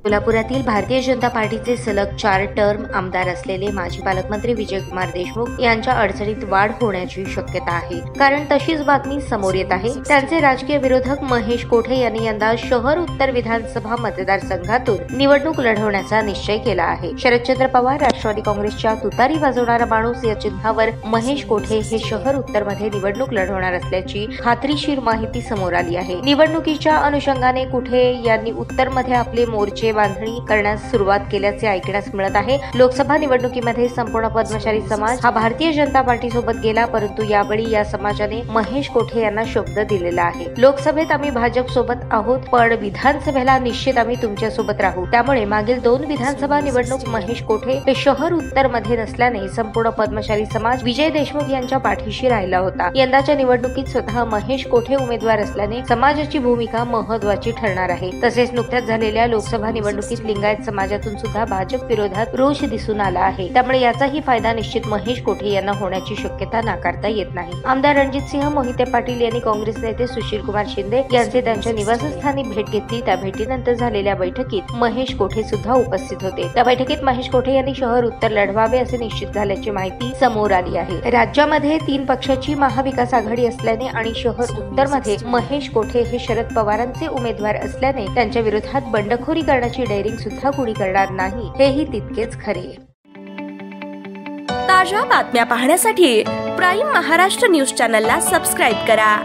कोल्हापुरातील भारतीय जनता पार्टीचे सलग 4 टर्म आमदार असलेले माजी पालकमंत्री विजयकुमार देशमुख यांच्या अडचणीत वाढ होण्याची शक्यता आहे। कारण तशीच बातमी समोर येत आहे। त्यांचे राजकीय विरोधक महेश कोठे यांनी यंदा शहर उत्तर विधानसभा मतदारसंघातून निवडणूक लढवण्याचा निश्चय केला आहे। शरदचंद्र पवार राष्ट्रवादी काँग्रेसच्या तुतारी वाजवणारा माणूस या चिन्हावर महेश कोठे हे शहर उत्तर मध्ये निवडणूक लढवणार असल्याची खात्रीशीर माहिती समोर आली आहे। निवडणुकीच्या अनुषंगाने कोठे यांनी उत्तर मध्ये आपले मोर्चे बांधणी करण्यास सुरुवात केल्याचे ऐकण्यास मिळत आहे। लोकसभा निवडणुकीमध्ये संपूर्ण पद्मशाली समाज हा भारतीय जनता पार्टी सोबत गेला, परंतु यावेळी या समाजाने महेश कोठे यांना शब्द दिलेला आहे। लोकसभेत आम्ही भाजप सोबत आहोत, पण विधानसभेला निश्चित आम्ही तुमच्या सोबत राहू। त्यामुळे मागील 2 विधानसभा निवडणूक महेश कोठे हे शहर उत्तर मध्ये नसल्याने संपूर्ण पद्मशाली समाज विजय देशमुख यांच्या पाठीशी राहिला होता। यंदाच्या निवडणुकीत स्वतः महेश कोठे उमेदवार असल्याने समाजाची भूमिका महत्त्वाची ठरणार आहे। तसेच नुकत्याच झालेल्या लोकसभा निवडणुकीत लिंगायत समाजातून सुद्धा भाजप विरोधात रोष दिसून आला आहे। त्यामुळे याचाही फायदा निश्चित महेश कोठे यांना होण्याची शक्यता नाकारता येत नाही। आमदार रणजितसिंह मोहिते पाटील यांनी काँग्रेस नेते सुशीलकुमार शिंदे यांचे त्यांच्या निवासस्थानी भेट घेतली। त्या भेटीनंतर झालेल्या बैठकीत महेश कोठे सुद्धा उपस्थित होते। त्या बैठकीत महेश कोठे यांनी शहर उत्तर लढवावे असे निश्चित झाल्याची माहिती समोर आली आहे। राज्यामध्ये 3 पक्षाची महाविकास आघाडी असल्याने आणि शहर उत्तर मध्ये महेश कोठे हे शरद पवारांचे उमेदवार असल्याने त्यांच्या विरोधात बंडखोरी करण्याची डेअरिंग सुद्धा कोणी करणार नाही, हेही तितकेच खरे। ताज्या बातम्या पाहण्यासाठी प्राईम महाराष्ट्र न्यूज चॅनलला सबस्क्राईब करा।